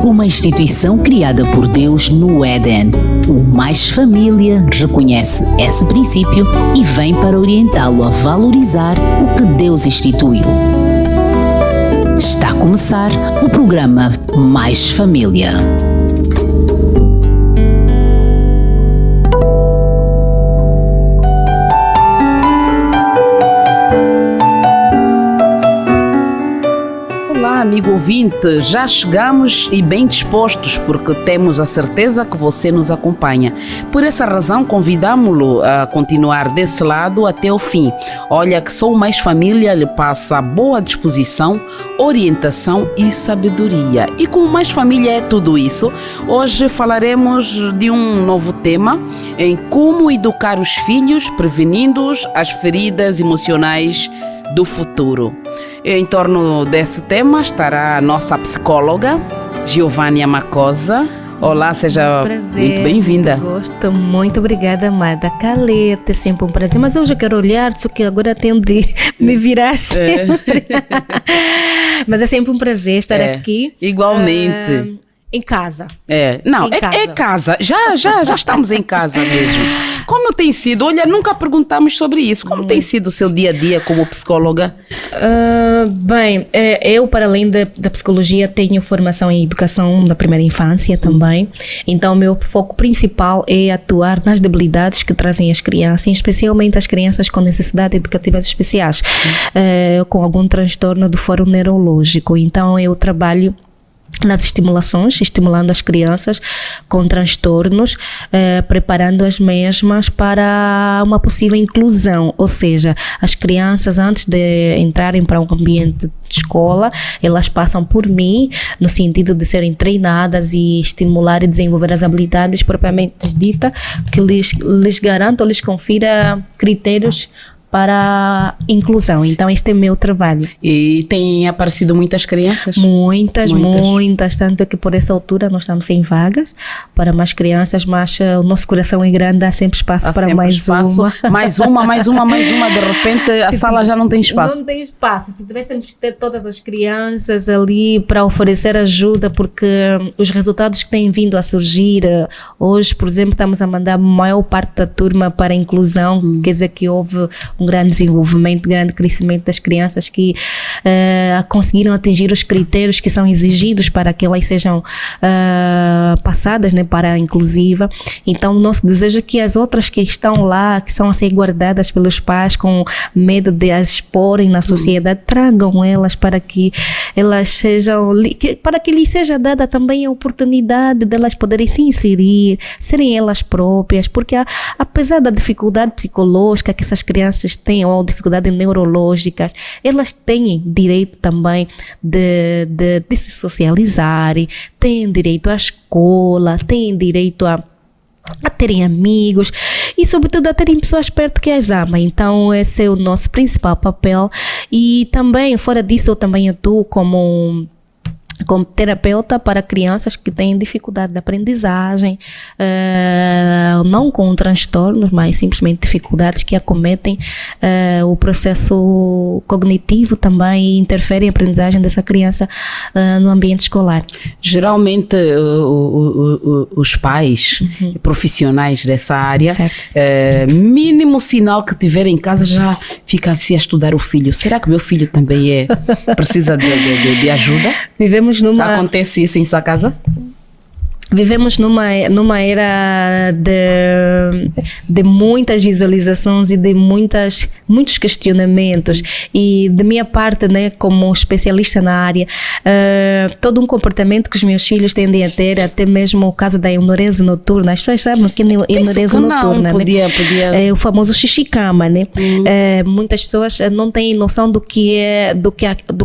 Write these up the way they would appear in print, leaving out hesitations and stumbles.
uma instituição criada por Deus no Éden. O Mais Família reconhece esse princípio e vem para orientá-lo a valorizar o que Deus instituiu. Está a começar o programa Mais Família. Amigo ouvinte, já chegamos e bem dispostos porque temos a certeza que você nos acompanha. Por essa razão, convidamo-lo a continuar desse lado até o fim. Olha que só o Mais Família lhe passa boa disposição, orientação e sabedoria. E como Mais Família é tudo isso, hoje falaremos de um novo tema em como educar os filhos, prevenindo-os às feridas emocionais do futuro. Em torno desse tema estará a nossa psicóloga, Giovânia Macosa. Olá, seja muito bem-vinda. Gosto, muito obrigada, amada. Caleta, é sempre um prazer. Mas hoje eu quero olhar, só que agora tenho de me virar sempre. Mas é sempre um prazer estar aqui. Igualmente. Em casa. É casa. Já estamos em casa mesmo. Como tem sido? Olha, nunca perguntamos sobre isso. Como tem sido o seu dia a dia como psicóloga? Eu, para além da psicologia, tenho formação em educação da primeira infância também. Então, o meu foco principal é atuar nas debilidades que trazem as crianças, especialmente as crianças com necessidades educativas especiais, com algum transtorno do foro neurológico. Então, eu trabalho nas estimulações, estimulando as crianças com transtornos, preparando as mesmas para uma possível inclusão, ou seja, as crianças antes de entrarem para um ambiente de escola, elas passam por mim no sentido de serem treinadas e estimular e desenvolver as habilidades propriamente dita, que lhes garanta ou lhes confira critérios para inclusão. Então este é meu trabalho. E tem aparecido muitas crianças? Muitas, tanto que por essa altura nós estamos sem vagas para mais crianças, mas o nosso coração é grande, há sempre espaço para mais uma. Mais uma, de repente a sala já não tem espaço. Não tem espaço, se tivéssemos que ter todas as crianças ali para oferecer ajuda, porque os resultados que têm vindo a surgir, hoje, por exemplo, estamos a mandar a maior parte da turma para a inclusão, quer dizer que houve um grande desenvolvimento, grande crescimento das crianças que conseguiram atingir os critérios que são exigidos para que elas sejam passadas, né, para a inclusiva. Então, o nosso desejo é que as outras que estão lá, que são a ser guardadas pelos pais com medo de as exporem na sociedade, tragam elas para que elas sejam, para que lhes seja dada também a oportunidade de elas poderem se inserir, serem elas próprias, porque apesar da dificuldade psicológica que essas crianças têm, ou dificuldades neurológicas, elas têm direito também de se socializarem, têm direito à escola, têm direito a terem amigos e sobretudo a terem pessoas perto que as amam. Então esse é o nosso principal papel. E também, fora disso, eu também atuo como terapeuta para crianças que têm dificuldade de aprendizagem, não com transtornos, mas simplesmente dificuldades que acometem o processo cognitivo também e interferem na aprendizagem dessa criança no ambiente escolar. Geralmente os pais profissionais dessa área, mínimo sinal que tiver em casa já fica assim a estudar o filho. Será que meu filho também precisa de ajuda? Acontece isso em sua casa? Vivemos numa era de muitas visualizações e de muitos questionamentos, e de minha parte, né, como especialista na área, todo um comportamento que os meus filhos tendem a ter, até mesmo o caso da enuresia noturna. As pessoas sabem que é enuresia noturna, podia. É o famoso xixi-cama, né? Muitas pessoas não têm noção do que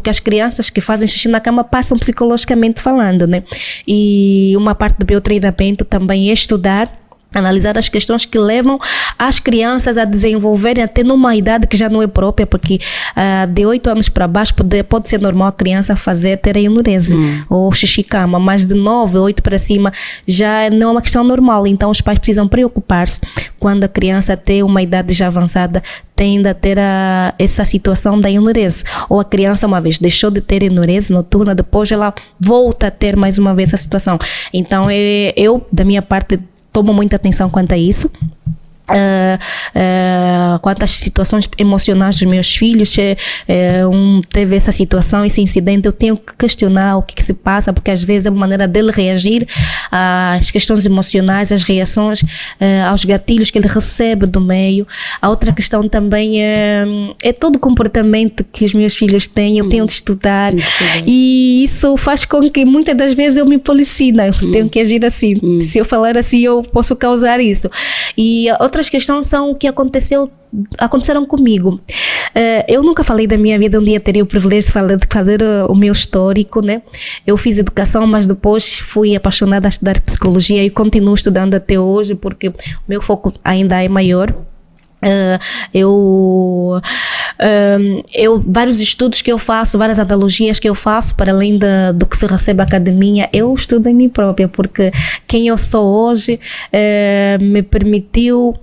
as crianças que fazem xixi na cama passam psicologicamente falando, né? E uma parte do meu treinamento também é estudar Analisar as questões que levam as crianças a desenvolverem até numa idade que já não é própria, porque de 8 anos para baixo pode ser normal a criança ter a enurese ou xixi-cama, mas de 9, 8 para cima já não é uma questão normal. Então os pais precisam preocupar-se quando a criança tem uma idade já avançada, tende a ter essa situação da enurese. Ou a criança uma vez deixou de ter enurese noturna, depois ela volta a ter mais uma vez essa situação. Então eu, da minha parte, tomo muita atenção quanto a isso. Quanto às situações emocionais dos meus filhos, teve essa situação, esse incidente, eu tenho que questionar o que se passa, porque às vezes é uma maneira dele reagir às questões emocionais, às reações, aos gatilhos que ele recebe do meio. A outra questão também é todo o comportamento que os meus filhos têm, eu tenho de estudar, e isso faz com que muitas das vezes eu me policie, eu tenho que agir assim, se eu falar assim eu posso causar isso. E outras questões são o que aconteceram comigo. Eu nunca falei da minha vida, um dia teria o privilégio de fazer o meu histórico, né? Eu fiz educação, mas depois fui apaixonada a estudar psicologia e continuo estudando até hoje, porque o meu foco ainda é maior. Vários estudos que eu faço, várias analogias que eu faço, para além do que se recebe na academia, eu estudo em mim própria, porque quem eu sou hoje me permitiu.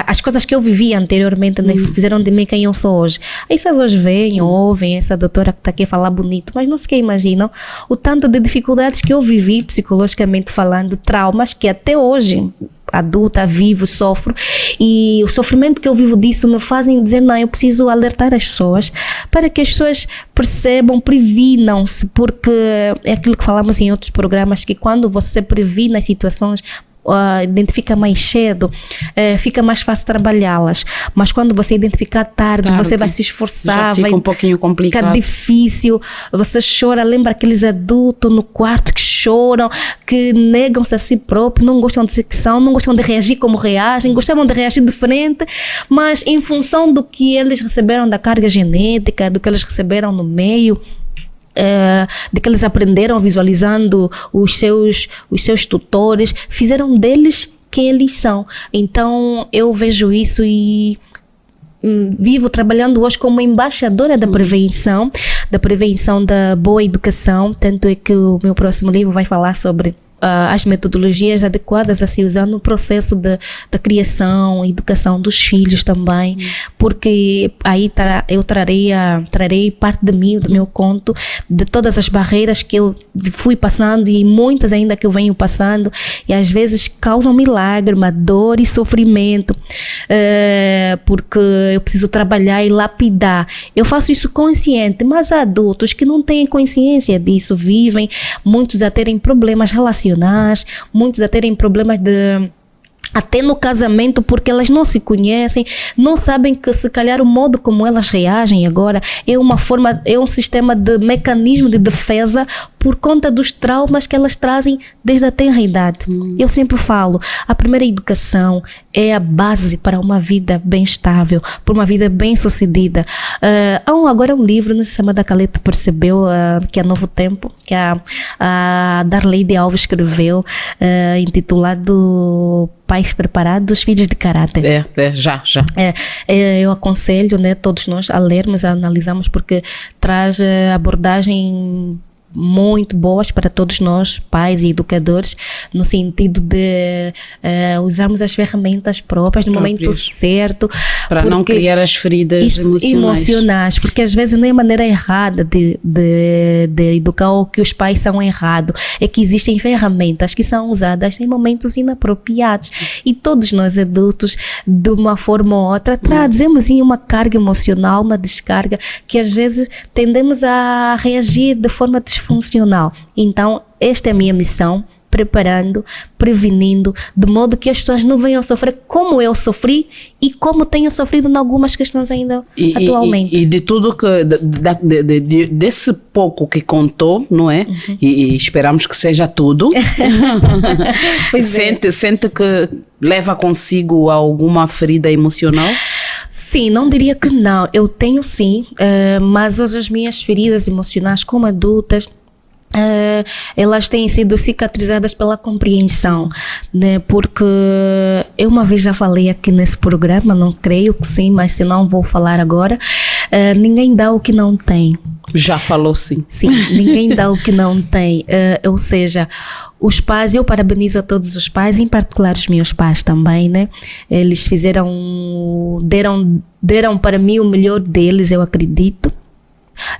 As coisas que eu vivi anteriormente, né, fizeram de mim quem eu sou hoje. Aí vocês hoje veem, ouvem essa doutora que está aqui a falar bonito, mas não sequer imaginam o tanto de dificuldades que eu vivi psicologicamente falando, traumas que até hoje, adulta, vivo, sofro, e o sofrimento que eu vivo disso me fazem dizer, não, eu preciso alertar as pessoas para que as pessoas percebam, previnam-se, porque é aquilo que falamos em outros programas, que quando você previne as situações, identifica mais cedo, fica mais fácil trabalhá-las, mas quando você identificar tarde, você vai se esforçar, já fica um pouquinho complicado, fica difícil, você chora, lembra aqueles adultos no quarto que choram, que negam-se a si próprios, não gostam de ser que são, não gostam de reagir como reagem, gostavam de reagir diferente, mas em função do que eles receberam da carga genética, do que eles receberam no meio, de que eles aprenderam visualizando os seus tutores, fizeram deles quem eles são. Então eu vejo isso e vivo trabalhando hoje como embaixadora da prevenção, da boa educação, tanto é que o meu próximo livro vai falar sobre as metodologias adequadas a se usar no processo da criação, educação dos filhos também, porque aí eu trarei parte de mim, do meu conto, de todas as barreiras que eu fui passando e muitas ainda que eu venho passando, e às vezes causam-me lágrima, dor e sofrimento, porque eu preciso trabalhar e lapidar. Eu faço isso consciente, mas há adultos que não têm consciência disso, vivem, muitos a terem problemas relacionais, muitos a terem problemas até no casamento, porque elas não se conhecem, não sabem que se calhar o modo como elas reagem agora é um sistema de mecanismo de defesa por conta dos traumas que elas trazem desde a tenra idade. Eu sempre falo, a primeira educação é a base para uma vida bem estável, para uma vida bem sucedida. Agora um livro, não sei se a Amanda Caleta percebeu, que é Novo Tempo, que a Darleide Alves escreveu, intitulado Pais Preparados, Filhos de Caráter. Já. Eu aconselho, né, todos nós a lermos, a analisarmos, porque traz abordagem muito boas para todos nós, pais e educadores, no sentido de usarmos as ferramentas próprias no momento certo. Para não criar as feridas emocionais. Porque às vezes não é a maneira errada de educar ou que os pais são errados. É que existem ferramentas que são usadas em momentos inapropriados. E todos nós adultos, de uma forma ou outra, trazemos uma carga emocional, uma descarga, que às vezes tendemos a reagir de forma disfuncional. Então, esta é a minha missão, preparando, prevenindo, de modo que as pessoas não venham sofrer como eu sofri e como tenho sofrido em algumas questões ainda atualmente. E de tudo que, desse pouco que contou, não é? E esperamos que seja tudo. Sente que leva consigo alguma ferida emocional? Sim, não diria que não. Eu tenho sim, mas hoje as minhas feridas emocionais como adultas, elas têm sido cicatrizadas pela compreensão, né? Porque eu uma vez já falei aqui nesse programa, não creio que sim, mas se não vou falar agora, ninguém dá o que não tem. Já falou sim. Sim, ninguém dá o que não tem, ou seja, os pais, eu parabenizo a todos os pais, em particular os meus pais também, né? Eles deram para mim o melhor deles, eu acredito.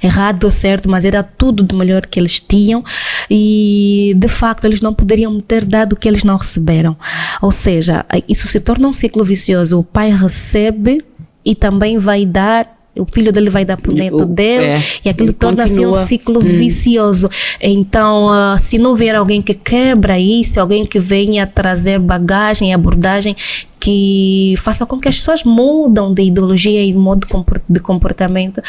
Errado ou certo, mas era tudo do melhor que eles tinham e de facto eles não poderiam ter dado o que eles não receberam, ou seja, isso se torna um ciclo vicioso. O pai recebe e também vai dar, o filho dele vai dar por dentro dele, e aquilo torna-se um ciclo vicioso. Então, se não vier alguém que quebra isso, alguém que venha trazer bagagem, abordagem, que faça com que as pessoas mudam de ideologia e modo de comportamento,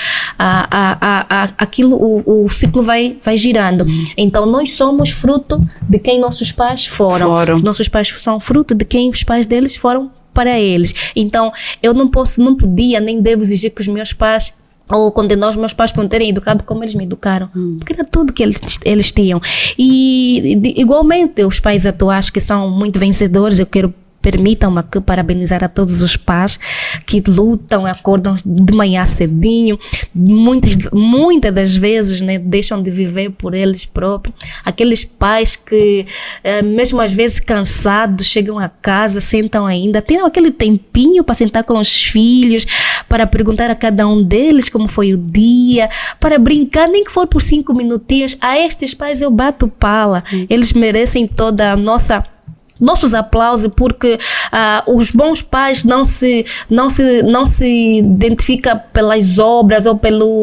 aquilo, o ciclo vai girando. Então, nós somos fruto de quem nossos pais foram. Os nossos pais são fruto de quem os pais deles foram para eles. Então, eu não podia, nem devo exigir que os meus pais, ou condenar os meus pais por não terem educado como eles me educaram, porque era tudo que eles tinham. E igualmente, os pais atuais que são muito vencedores, permitam-me aqui parabenizar a todos os pais que lutam, acordam de manhã cedinho, muitas das vezes, né, deixam de viver por eles próprios. Aqueles pais que, mesmo às vezes cansados, chegam a casa, sentam ainda, tiram aquele tempinho para sentar com os filhos, para perguntar a cada um deles como foi o dia, para brincar, nem que for por 5 minutinhos. A estes pais eu bato pala. Eles merecem toda a nossos aplausos, porque os bons pais não se identificam pelas obras ou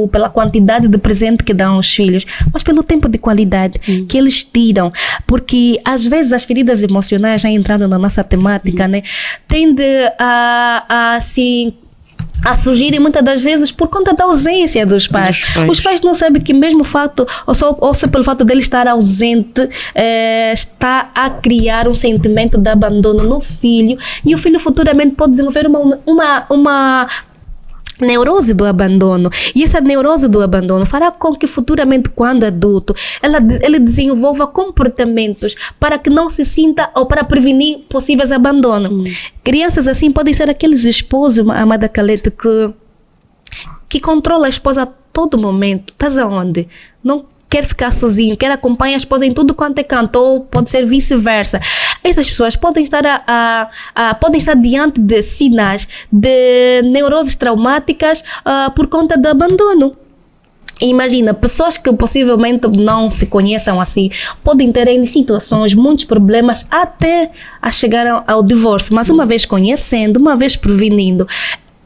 pela quantidade de presente que dão aos filhos, mas pelo tempo de qualidade que eles tiram, porque às vezes as feridas emocionais, já entrando na nossa temática, né, tende a surgirem muitas das vezes por conta da ausência dos pais. Os pais não sabem que mesmo o fato, ou só pelo fato dele estar ausente, está a criar um sentimento de abandono no filho, e o filho futuramente pode desenvolver uma neurose do abandono, e essa neurose do abandono fará com que futuramente, quando adulto, ele desenvolva comportamentos para que não se sinta, ou para prevenir possíveis abandonos. Crianças assim podem ser aqueles esposos, amada Calete, que controla a esposa a todo momento. Estás aonde? Não quer ficar sozinho, quer acompanhar a esposa em tudo quanto é canto, ou pode ser vice-versa. Essas pessoas podem estar podem estar diante de sinais de neuroses traumáticas por conta do abandono. Imagina, pessoas que possivelmente não se conheçam assim, podem ter em situações, muitos problemas, até a chegar ao divórcio, mas uma vez conhecendo, uma vez prevenindo,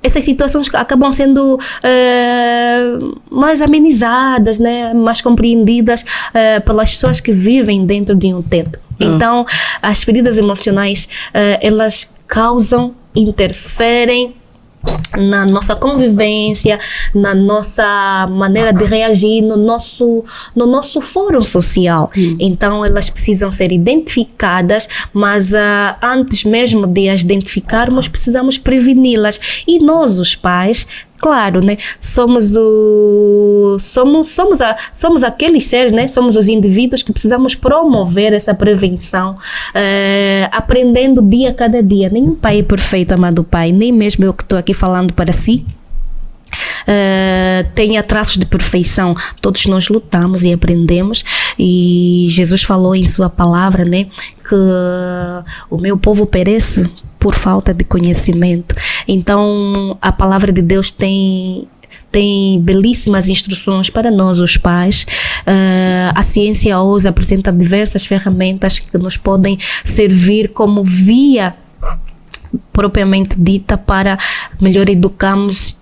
essas situações acabam sendo mais amenizadas, né? Mais compreendidas pelas pessoas que vivem dentro de um teto. Então, as feridas emocionais, elas causam, interferem na nossa convivência, na nossa maneira de reagir, no nosso fórum social. Então, elas precisam ser identificadas, mas antes mesmo de as identificarmos, precisamos preveni-las. E nós, os pais, claro, né? Somos aqueles seres, né? Somos os indivíduos que precisamos promover essa prevenção, aprendendo dia a cada dia. Nenhum pai é perfeito, amado pai, nem mesmo eu que estou aqui falando para si tenha traços de perfeição. Todos nós lutamos e aprendemos, e Jesus falou em sua palavra, né, que o meu povo perece por falta de conhecimento. Então a palavra de Deus tem belíssimas instruções para nós, os pais. A ciência hoje apresenta diversas ferramentas que nos podem servir como via propriamente dita para melhor educarmos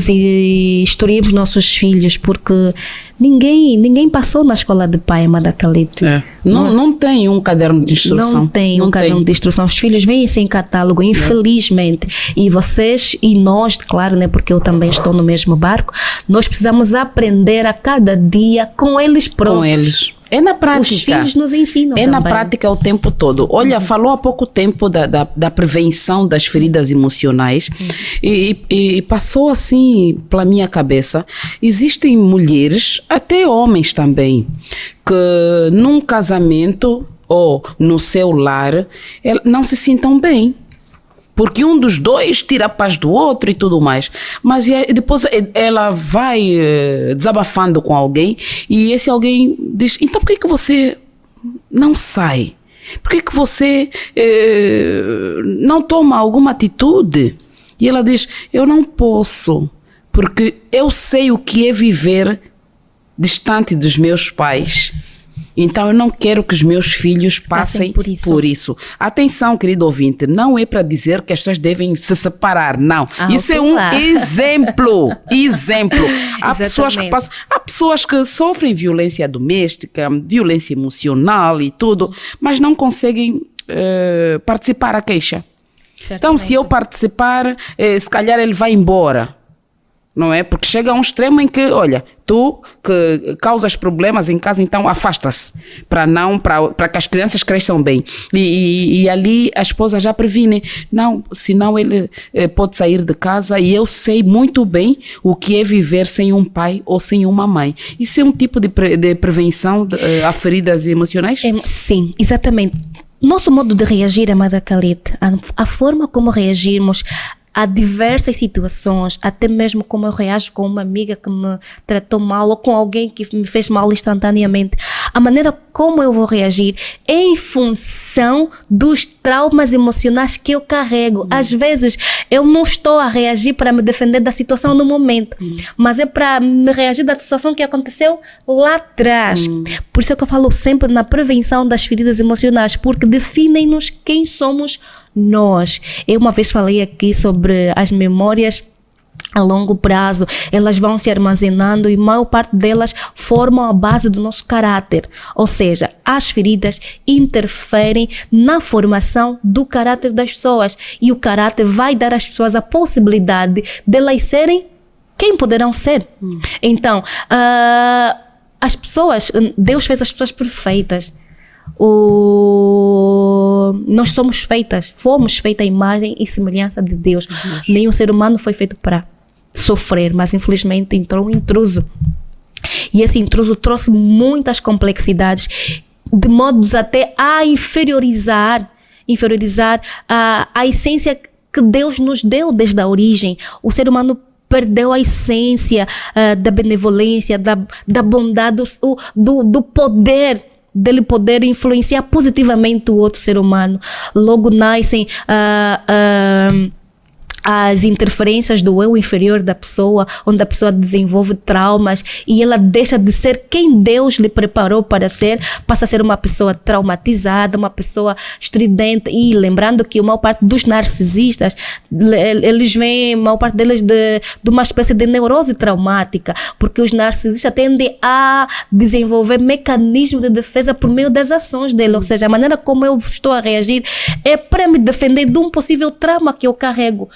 e instruirmos nossos filhos, porque ninguém passou na escola de pai, amada Calete. Não tem um caderno de instrução. Não tem um caderno de instrução. Os filhos vêm sem catálogo, infelizmente. E vocês e nós, claro, né, porque eu também estou no mesmo barco, nós precisamos aprender a cada dia com eles próprios. Com eles. É na prática. Os filhos nos ensinam também. Na prática o tempo todo. Olha, falou há pouco tempo da prevenção das feridas emocionais, e passou assim pela minha cabeça. Existem mulheres até homens também, que num casamento ou no seu lar não se sintam bem. Porque um dos dois tira a paz do outro e tudo mais. Mas depois ela vai desabafando com alguém e esse alguém diz, então por que você não sai? Por que você não toma alguma atitude? E ela diz, eu não posso, porque eu sei o que é viver distante dos meus pais. Então eu não quero que os meus filhos passem por isso. Atenção, querido ouvinte, não é para dizer que as pessoas devem se separar, não. Isso é um exemplo. Há pessoas que sofrem violência doméstica, violência emocional e tudo, mas não conseguem participar à queixa. Certamente. Então se eu participar, se calhar ele vai embora. Não é? Porque chega a um extremo em que, olha, tu que causas problemas em casa, então afasta-se para que as crianças cresçam bem. E ali a esposa já previne. Não, senão ele pode sair de casa e eu sei muito bem o que é viver sem um pai ou sem uma mãe. Isso é um tipo de prevenção a feridas emocionais? Sim, exatamente. Nosso modo de reagir, amada Khalid, a forma como reagirmos há diversas situações, até mesmo como eu reajo com uma amiga que me tratou mal ou com alguém que me fez mal instantaneamente. A maneira como eu vou reagir é em função dos traumas emocionais que eu carrego. Às vezes eu não estou a reagir para me defender da situação no momento, mas é para me reagir da situação que aconteceu lá atrás. Por isso é que eu falo sempre na prevenção das feridas emocionais, porque definem-nos quem somos nós. Eu uma vez falei aqui sobre as memórias a longo prazo, elas vão se armazenando e a maior parte delas formam a base do nosso caráter. Ou seja, as feridas interferem na formação do caráter das pessoas e o caráter vai dar às pessoas a possibilidade de elas serem quem poderão ser. Então, as pessoas, Deus fez as pessoas perfeitas. Nós fomos feitas à imagem e semelhança de Deus. Nenhum ser humano foi feito para sofrer, mas infelizmente entrou um intruso. E esse intruso trouxe muitas complexidades, de modos até a inferiorizar a essência que Deus nos deu desde a origem. O ser humano perdeu a essência da benevolência, da bondade, do poder, dele poder influenciar positivamente o outro ser humano. Logo nascem as interferências do eu inferior da pessoa, onde a pessoa desenvolve traumas e ela deixa de ser quem Deus lhe preparou para ser, passa a ser uma pessoa traumatizada, uma pessoa estridente. E lembrando que a maior parte dos narcisistas, eles vêm, a maior parte deles de uma espécie de neurose traumática, porque os narcisistas tendem a desenvolver mecanismos de defesa por meio das ações dele, ou seja, a maneira como eu estou a reagir é para me defender de um possível trauma que eu carrego.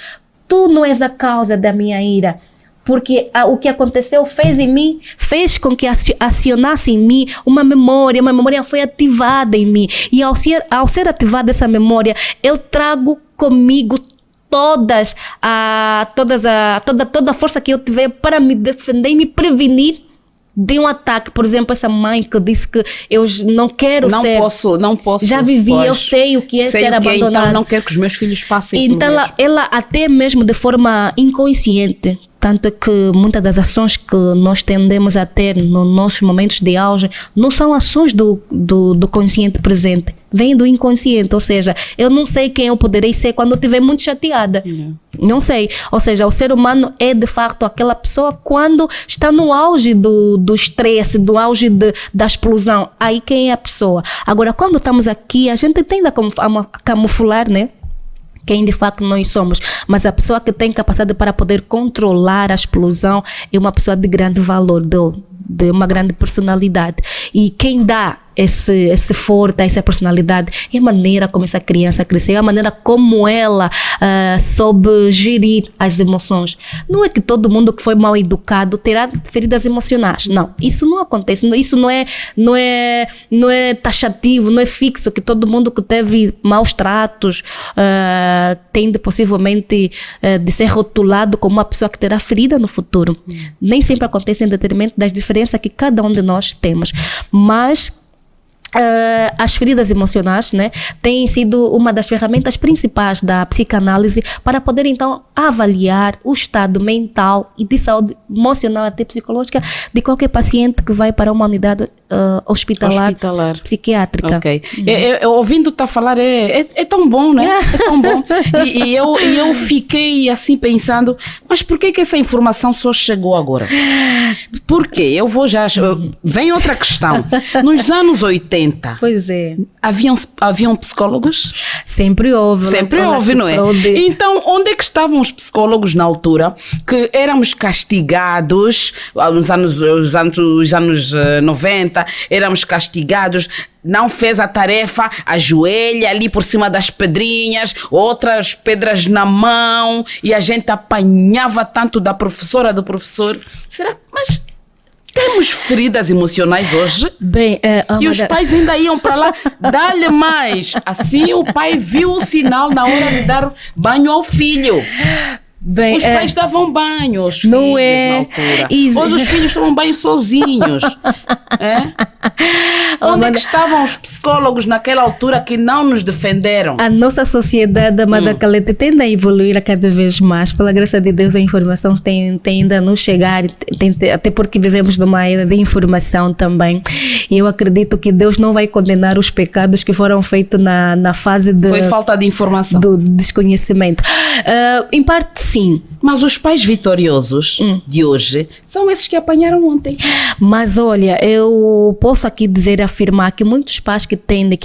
Tu não és a causa da minha ira, porque o que aconteceu fez com que acionasse em mim uma memória foi ativada em mim, e ao ser ativada essa memória, eu trago comigo toda a força que eu tiver para me defender e me prevenir de um ataque. Por exemplo, essa mãe que disse que eu não quero não posso. Já vivi, eu sei o que é ser abandonada. Então não quero que os meus filhos passem por isso. Ela até mesmo de forma inconsciente, tanto é que muitas das ações que nós tendemos a ter nos nossos momentos de auge não são ações do consciente presente, vem do inconsciente. Ou seja, eu não sei quem eu poderei ser quando eu estiver muito chateada. Não sei. Ou seja, o ser humano é de facto aquela pessoa quando está no auge do estresse, do auge da explosão. Aí quem é a pessoa? Agora, quando estamos aqui, a gente tende a camuflar, né? Quem de facto nós somos, mas a pessoa que tem capacidade para poder controlar a explosão é uma pessoa de grande valor, de uma grande personalidade. E quem dá esse forte, essa personalidade, é a maneira como essa criança cresceu, é a maneira como ela soube gerir as emoções. Não é que todo mundo que foi mal educado terá feridas emocionais. Não, isso não acontece. Isso não é taxativo, não é fixo que todo mundo que teve maus tratos tende possivelmente de ser rotulado como uma pessoa que terá ferida no futuro. Nem sempre acontece em detrimento das diferenças que cada um de nós temos. Mas as feridas emocionais, né, têm sido uma das ferramentas principais da psicanálise para poder então avaliar o estado mental e de saúde emocional até psicológica de qualquer paciente que vai para uma unidade hospitalar psiquiátrica. Ok. Ouvindo-te a falar é tão bom, né? É tão bom. E eu fiquei assim pensando, mas por que essa informação só chegou agora? Por quê? Eu vou já... Vem outra questão. Nos anos 80, pois é, haviam psicólogos? Sempre houve. Sempre houve, não é? Então, onde é que estavam os psicólogos na altura que éramos castigados, nos anos 90, éramos castigados, não fez a tarefa, ajoelha ali por cima das pedrinhas, outras pedras na mão, e a gente apanhava tanto da professora, do professor. Será? Mas... temos feridas emocionais hoje? Bem, e os pais ainda iam para lá, dá-lhe mais. Assim o pai viu o sinal na hora de dar banho ao filho. Bem, os pais davam banho aos filhos na altura. Hoje os filhos tomam banho sozinhos. Onde é que estavam os psicólogos naquela altura que não nos defenderam? A nossa sociedade, Amada Caleta, tende a evoluir a cada vez mais. Pela graça de Deus, a informação tem ainda a nos chegar, até porque vivemos numa era de informação também. E eu acredito que Deus não vai condenar os pecados que foram feitos na fase de... Foi falta de informação. Do desconhecimento. Em parte, sim. Mas os pais vitoriosos de hoje são esses que apanharam ontem. Mas olha, eu posso aqui dizer e afirmar que muitos pais que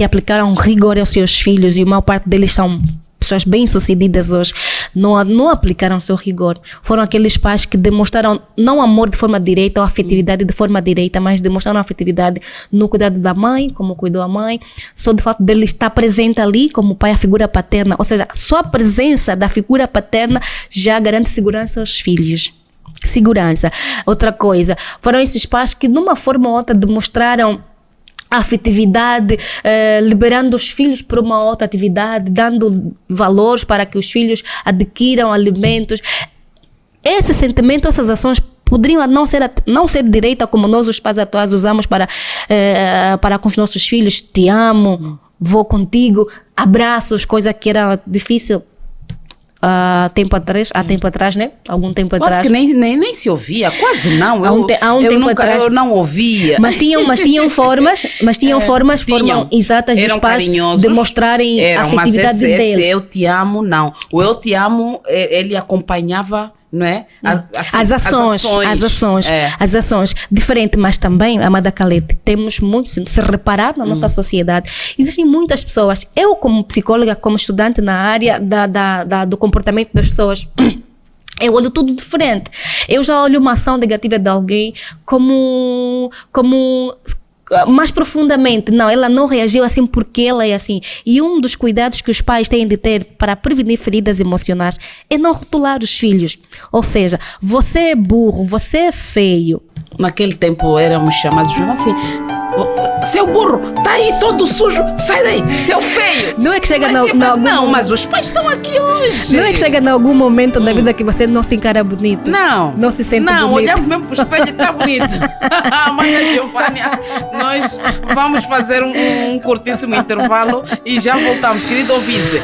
aplicaram rigor aos seus filhos, e a maior parte deles são pessoas bem-sucedidas hoje, não aplicaram seu rigor. Foram aqueles pais que demonstraram não amor de forma direta ou afetividade de forma direta, mas demonstraram afetividade no cuidado da mãe, como cuidou a mãe, só do fato dele estar presente ali como pai, a figura paterna. Ou seja, só a presença da figura paterna já garante segurança aos filhos. Segurança. Outra coisa, foram esses pais que de uma forma ou outra demonstraram a afetividade, liberando os filhos para uma outra atividade, dando valores para que os filhos adquiram alimentos. Esse sentimento, essas ações poderiam não ser direita como nós os pais atuais usamos para com os nossos filhos. Te amo, vou contigo, abraços, coisa que era difícil há tempo atrás, né? Algum tempo atrás. Quase que nem se ouvia, quase não. Eu não ouvia. Mas tinham formas exatas dos pais demonstrarem a afetividade deles. Esse eu te amo, não. O eu te amo, ele acompanhava, não é? As ações. Diferente, mas também, Amada Caleta, temos muito, se reparar na nossa sociedade, existem muitas pessoas, eu como psicóloga, como estudante na área do comportamento das pessoas, eu olho tudo diferente. Eu já olho uma ação negativa de alguém como mais profundamente. Não, ela não reagiu assim porque ela é assim. E um dos cuidados que os pais têm de ter para prevenir feridas emocionais é não rotular os filhos. Ou seja, você é burro, você é feio. Naquele tempo éramos chamados assim: seu burro, tá aí todo sujo, sai daí, seu feio. Não é que chega mas os pais estão aqui hoje. Não é que chega em algum momento da vida que você não se encara bonito? Não se sente bonito. Não, olhamos mesmo pro espelho e tá bonito. Amanhã, Giovânia, nós vamos fazer um curtíssimo intervalo e já voltamos. Querido ouvinte,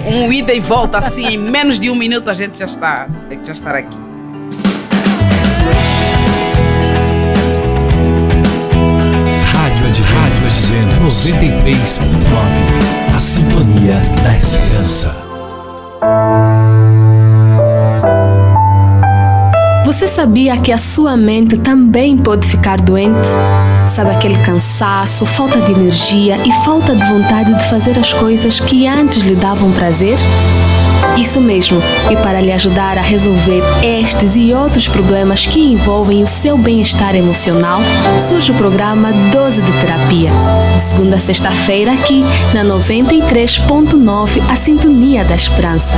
um ida e volta assim, em menos de um minuto a gente já está aqui. Rádio Advento 93.9, a sintonia da esperança. Você sabia que a sua mente também pode ficar doente? Sabe, aquele cansaço, falta de energia e falta de vontade de fazer as coisas que antes lhe davam prazer? Isso mesmo, e para lhe ajudar a resolver estes e outros problemas que envolvem o seu bem-estar emocional, surge o programa Dose de Terapia, de segunda a sexta-feira aqui na 93.9, a Sintonia da Esperança.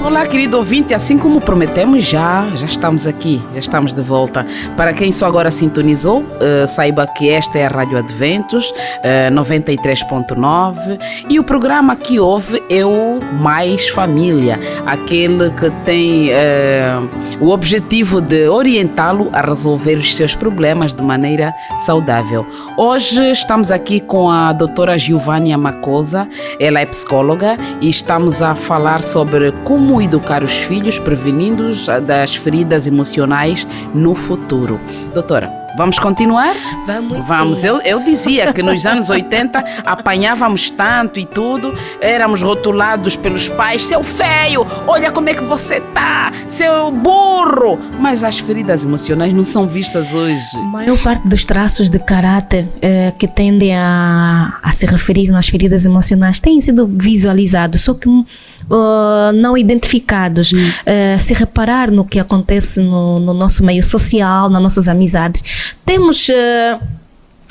Olá, querido ouvinte, assim como prometemos, já estamos aqui, já estamos de volta. Para quem só agora sintonizou, saiba que esta é a Rádio Adventos, 93.9, e o programa que ouve é o Mais Família, aquele que tem o objetivo de orientá-lo a resolver os seus problemas de maneira saudável. Hoje estamos aqui com a doutora Giovânia Macosa, ela é psicóloga, e estamos a falar sobre como educar os filhos prevenindo das feridas emocionais no futuro. Doutora, vamos continuar? Vamos. Eu dizia que nos anos 80 apanhávamos tanto e tudo, éramos rotulados pelos pais, seu feio, olha como é que você tá, seu burro. Mas as feridas emocionais não são vistas hoje. A maior parte dos traços de caráter que tendem a se referir nas feridas emocionais têm sido visualizados, só que não identificados. Se reparar no que acontece no nosso meio social, nas nossas amizades, temos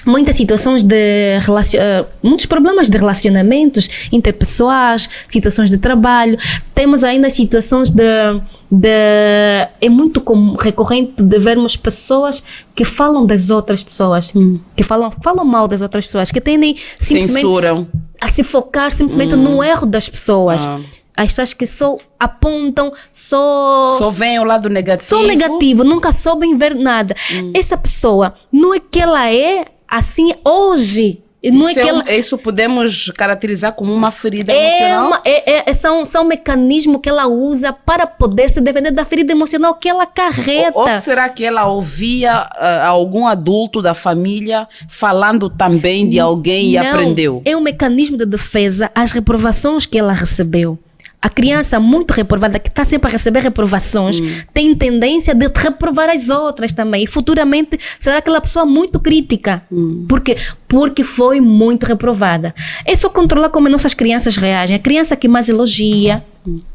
muitas situações muitos problemas de relacionamentos interpessoais, situações de trabalho. Temos ainda situações é muito recorrente de vermos pessoas que falam das outras pessoas, que falam mal das outras pessoas, que tendem simplesmente censuram, a se focar simplesmente no erro das pessoas. As pessoas que só apontam, só veem o lado negativo. Só negativo, nunca soubem ver nada. Essa pessoa, não é que ela é assim hoje. Não isso podemos caracterizar como uma ferida emocional? São mecanismos que ela usa para poder se defender da ferida emocional que ela carrega. Ou será que ela ouvia algum adulto da família falando também de alguém e aprendeu? É um mecanismo de defesa às reprovações que ela recebeu. A criança muito reprovada, que está sempre a receber reprovações, tem tendência de reprovar as outras também. E futuramente será aquela pessoa muito crítica. Porque foi muito reprovada. É só controlar como as nossas crianças reagem. A criança que mais elogia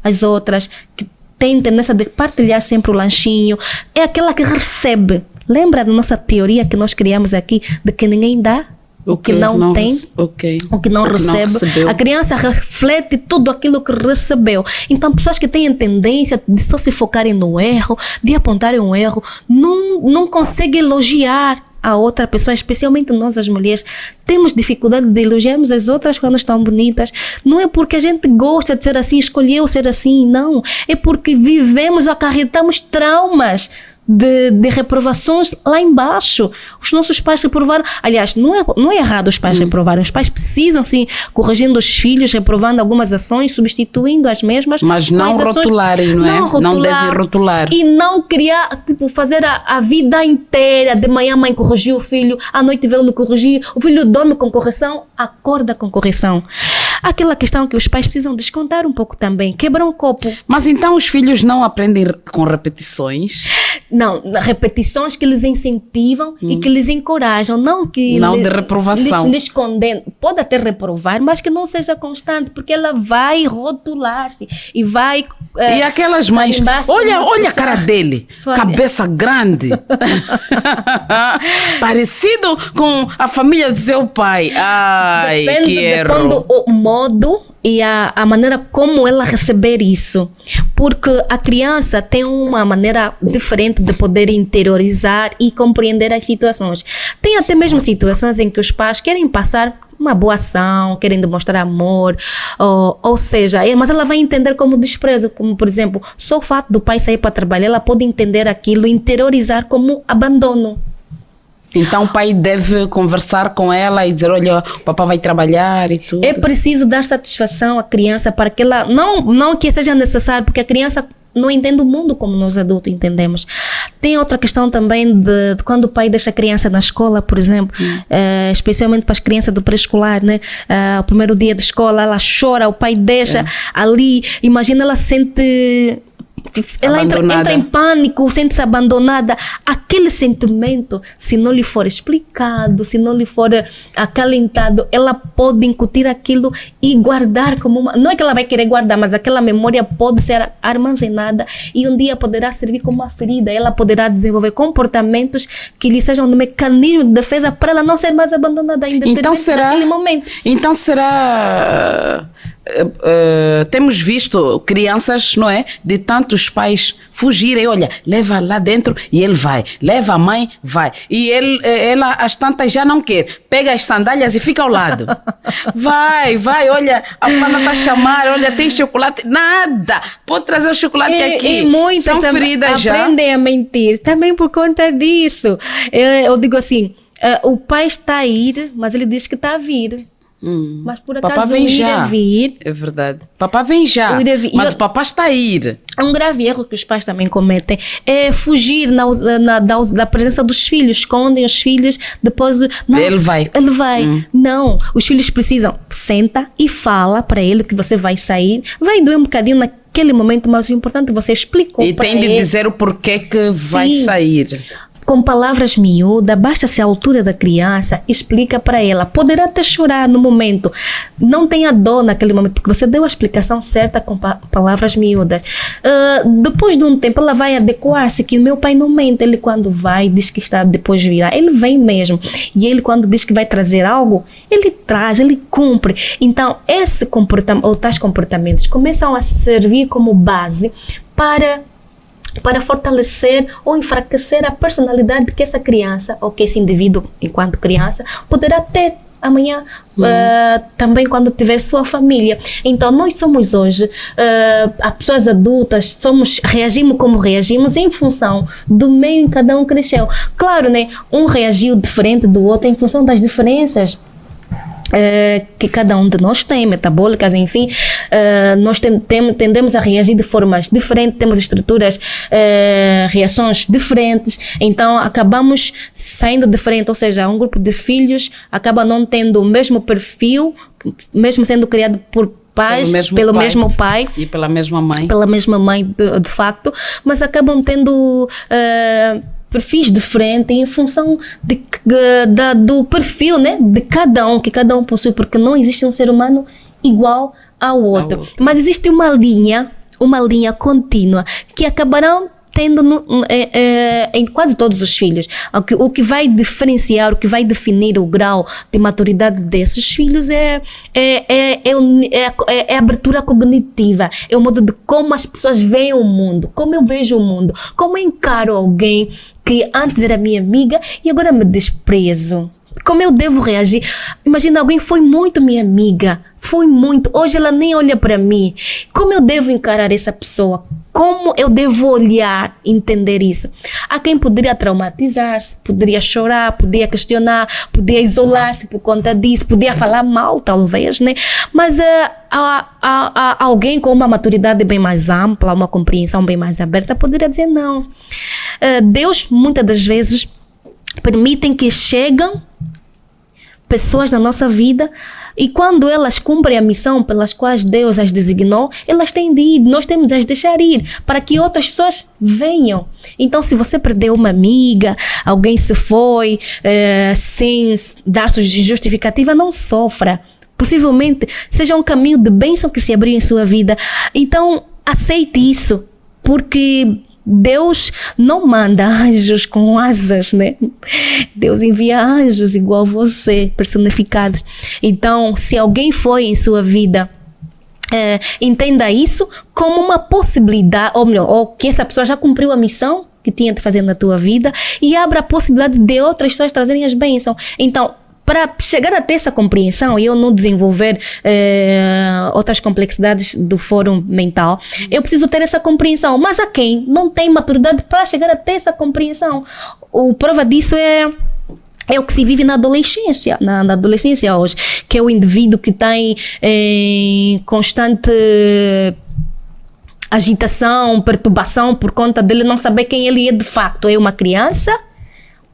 as outras, que tem tendência de partilhar sempre o lanchinho, é aquela que recebe. Lembra da nossa teoria que nós criamos aqui, de que ninguém dá? O que não tem, o que não recebe. A criança reflete tudo aquilo que recebeu. Então, pessoas que têm a tendência de só se focarem no erro, de apontarem um erro, não conseguem elogiar a outra pessoa, especialmente nós as mulheres. Temos dificuldade de elogiarmos as outras quando estão bonitas. Não é porque a gente gosta de ser assim, escolheu ser assim, não. É porque vivemos, acarretamos traumas de reprovações lá embaixo. Os nossos pais reprovaram. Aliás, não é errado os pais reprovarem. Os pais precisam, sim, corrigindo os filhos, reprovando algumas ações, substituindo as mesmas. Mas não rotularem, não é? Não devem rotular. E não criar, fazer a vida inteira. De manhã a mãe corrigiu o filho, à noite veio-lhe corrigir, o filho dorme com correção, acorda com correção. Aquela questão que os pais precisam descontar um pouco também, quebrar um copo. Mas então os filhos não aprendem com repetições? Não, repetições que lhes incentivam e que lhes encorajam, não que de reprovação. Lhes condenam. Pode até reprovar, mas que não seja constante, porque ela vai rotular-se e vai... e aquelas mães, olha a cara dele, cabeça grande, parecido com a família do seu pai. Ai, que erro. Depende do modo e a maneira como ela receber isso. Porque a criança tem uma maneira diferente de poder interiorizar e compreender as situações. Tem até mesmo situações em que os pais querem passar uma boa ação, querem demonstrar amor, ou seja, mas ela vai entender como desprezo, como por exemplo, só o fato do pai sair para trabalhar, ela pode entender aquilo, interiorizar como abandono. Então o pai deve conversar com ela e dizer, olha, o papai vai trabalhar e tudo. É preciso dar satisfação à criança para que ela, não que seja necessário, porque a criança não entende o mundo como nós adultos entendemos. Tem outra questão também de quando o pai deixa a criança na escola, por exemplo, especialmente para as crianças do pré-escolar, né? O primeiro dia de escola, ela chora, o pai deixa ali, imagina, ela sente ela entra em pânico, sente-se abandonada. Aquele sentimento, se não lhe for explicado, se não lhe for acalentado, ela pode incutir aquilo e guardar como uma... Não é que ela vai querer guardar, mas aquela memória pode ser armazenada e um dia poderá servir como uma ferida. Ela poderá desenvolver comportamentos que lhe sejam um mecanismo de defesa para ela não ser mais abandonada ainda naquele momento. Então será... temos visto crianças, não é? De tantos pais fugirem, olha, leva lá dentro e ele vai, leva a mãe, vai. E ela às tantas já não quer, pega as sandálias e fica ao lado. Vai, olha, a Fana está a chamar, olha, tem chocolate, nada, pode trazer o chocolate aqui. E muitas são feridas já. Aprendem a mentir, também por conta disso. Eu digo assim, o pai está a ir, mas ele diz que está a vir. Mas por acaso papá vem já. Vir, é verdade. Papá vem já, mas o papá está a ir. Um grave erro que os pais também cometem é fugir da presença dos filhos, escondem os filhos, depois... Não, ele vai. Não, os filhos precisam, senta e fala para ele que você vai sair, vai doer um bocadinho naquele momento, mas o importante é você explicou para ele. E tem de dizer o porquê que vai sair. Com palavras miúdas, basta-se a altura da criança, explica para ela. Poderá até chorar no momento, não tenha dor naquele momento, porque você deu a explicação certa com palavras miúdas. Depois de um tempo, ela vai adequar-se, que meu pai não mente. Ele quando vai, diz que está depois virá. Ele vem mesmo. E ele quando diz que vai trazer algo, ele traz, ele cumpre. Então, esse comportamento, ou tais comportamentos, começam a servir como base para fortalecer ou enfraquecer a personalidade que essa criança ou que esse indivíduo, enquanto criança, poderá ter amanhã, também quando tiver sua família. Então, nós somos hoje, as pessoas adultas, reagimos como reagimos em função do meio em que cada um cresceu. Claro, né? Um reagiu diferente do outro em função das diferenças que cada um de nós tem, metabólicas, enfim, nós tendemos a reagir de formas diferentes, temos estruturas, reações diferentes, então acabamos saindo diferente, ou seja, um grupo de filhos acaba não tendo o mesmo perfil, mesmo sendo criado por pais, pelo mesmo pai e pela mesma mãe. Pela mesma mãe, de facto, mas acabam tendo perfis diferentes em função do perfil, né, de cada um, que cada um possui, porque não existe um ser humano igual ao outro. Mas existe uma linha contínua que acabarão tendo em quase todos os filhos. O que vai diferenciar, o que vai definir o grau de maturidade desses filhos é a abertura cognitiva, é o modo de como as pessoas veem o mundo, como eu vejo o mundo, como eu encaro alguém que antes era minha amiga e agora me desprezo. Como eu devo reagir? Imagina, alguém foi muito minha amiga, hoje ela nem olha para mim. Como eu devo encarar essa pessoa? Como eu devo olhar, entender isso? Há quem poderia traumatizar-se, poderia chorar, poderia questionar, poderia isolar-se por conta disso, poderia falar mal, talvez, né? Mas há alguém com uma maturidade bem mais ampla, uma compreensão bem mais aberta, poderia dizer não. Deus, muitas das vezes, permitem que cheguem pessoas na nossa vida e quando elas cumprem a missão pelas quais Deus as designou, elas têm de ir, nós temos de as deixar ir para que outras pessoas venham. Então, se você perdeu uma amiga, alguém se foi sem dar justificativa, não sofra. Possivelmente seja um caminho de bênção que se abriu em sua vida. Então, aceite isso, porque Deus não manda anjos com asas, né? Deus envia anjos igual a você, personificados. Então, se alguém foi em sua vida, entenda isso como uma possibilidade, ou melhor, ou que essa pessoa já cumpriu a missão que tinha de fazer na tua vida e abra a possibilidade de outras pessoas trazerem as bênçãos. Então, para chegar até essa compreensão e eu não desenvolver outras complexidades do fórum mental, eu preciso ter essa compreensão. Mas há quem não tem maturidade para chegar até essa compreensão. A prova disso é o que se vive na adolescência, na adolescência hoje, que é o indivíduo que tem constante agitação, perturbação por conta dele não saber quem ele é de facto. É uma criança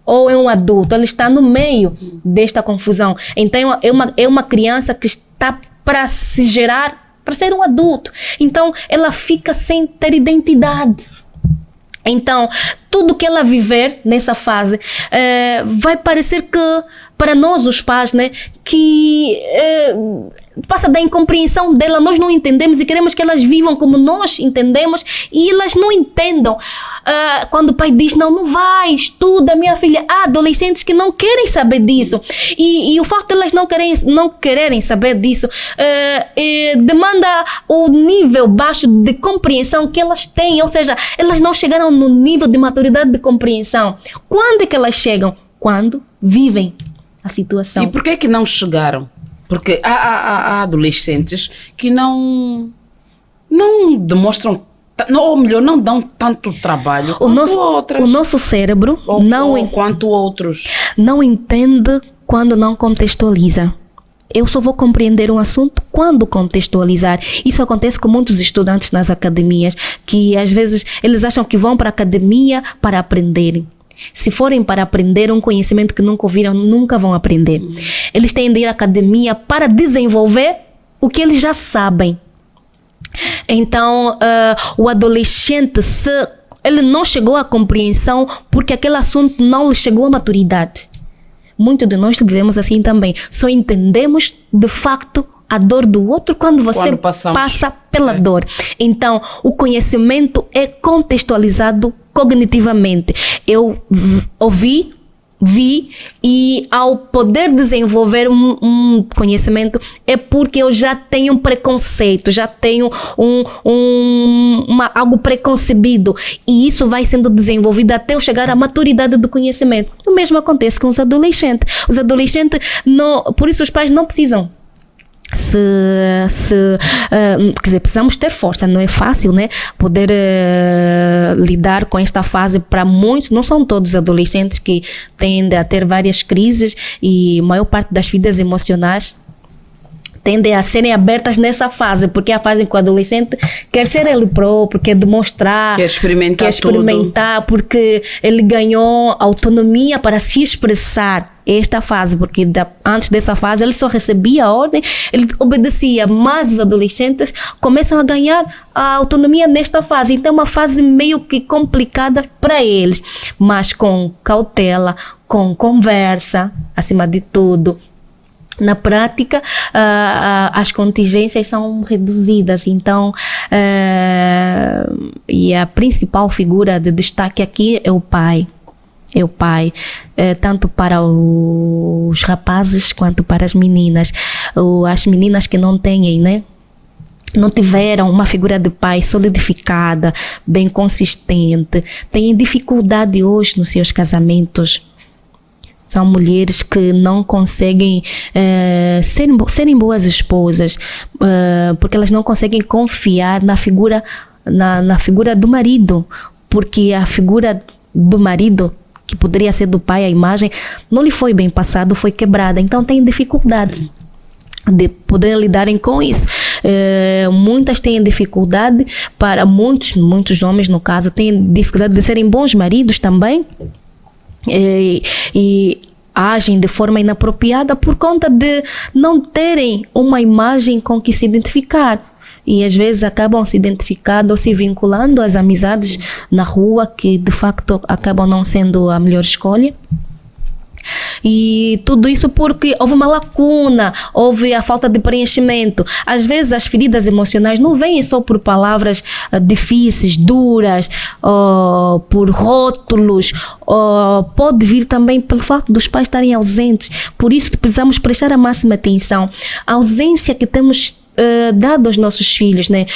ou é um adulto? Ele está no meio desta confusão. Então, é uma criança que está para se gerar para ser um adulto. Então, ela fica sem ter identidade. Então, tudo que ela viver nessa fase vai parecer que, para nós os pais, né, que passa da incompreensão dela, nós não entendemos e queremos que elas vivam como nós entendemos e elas não entendam. Quando o pai diz, não vai, estuda, minha filha. Há adolescentes que não querem saber disso. E o facto de elas não quererem saber disso demanda o nível baixo de compreensão que elas têm. Ou seja, elas não chegaram no nível de maturidade de compreensão. Quando é que elas chegam? Quando vivem a situação. E por que não chegaram? Porque há adolescentes que não demonstram, ou melhor, não dão tanto trabalho quanto outras. O nosso cérebro quanto outros. Não entende quando não contextualiza. Eu só vou compreender um assunto quando contextualizar. Isso acontece com muitos estudantes nas academias, que às vezes eles acham que vão para a academia para aprenderem. Se forem para aprender um conhecimento que nunca ouviram, nunca vão aprender. Eles têm de ir à academia para desenvolver o que eles já sabem. Então, o adolescente, se ele não chegou à compreensão porque aquele assunto não lhe chegou à maturidade. Muitos de nós vivemos assim também. Só entendemos, de facto, a dor do outro quando você passa pela dor. Então, o conhecimento é contextualizado cognitivamente. Eu ouvi, vi, e ao poder desenvolver um conhecimento é porque eu já tenho um preconceito, já tenho algo preconcebido, e isso vai sendo desenvolvido até eu chegar à maturidade do conhecimento. O mesmo acontece com os adolescentes. Os adolescentes, por isso os pais não precisam quer dizer, precisamos ter força, não é fácil, né? Poder lidar com esta fase. Para muitos, não são todos adolescentes que tendem a ter várias crises, e a maior parte das vidas emocionais tendem a serem abertas nessa fase, porque é a fase em que o adolescente quer ser ele próprio, quer demonstrar, quer experimentar, porque ele ganhou autonomia para se expressar. Esta fase, porque antes dessa fase ele só recebia a ordem, ele obedecia, mas os adolescentes começam a ganhar a autonomia nesta fase. Então é uma fase meio que complicada para eles, mas com cautela, com conversa, acima de tudo. Na prática, as contingências são reduzidas. Então, e a principal figura de destaque aqui é o pai. Tanto para os rapazes quanto para as meninas. As meninas que não têm, né? Não tiveram uma figura de pai solidificada, bem consistente, têm dificuldade hoje nos seus casamentos. São mulheres que não conseguem serem boas esposas, porque elas não conseguem confiar na figura do marido, porque a figura do marido, que poderia ser do pai, a imagem, não lhe foi bem passado, foi quebrada. Então tem dificuldade de poder lidarem com isso. Muitas têm dificuldade, para muitos homens, no caso, têm dificuldade de serem bons maridos também. E agem de forma inapropriada por conta de não terem uma imagem com que se identificar. E às vezes acabam se identificando ou se vinculando às amizades na rua, que de facto acabam não sendo a melhor escolha. E tudo isso porque houve uma lacuna, houve a falta de preenchimento. Às vezes as feridas emocionais não vêm só por palavras difíceis, duras, por rótulos, pode vir também pelo fato dos pais estarem ausentes. Por isso precisamos prestar a máxima atenção. A ausência que temos dado aos nossos filhos, né?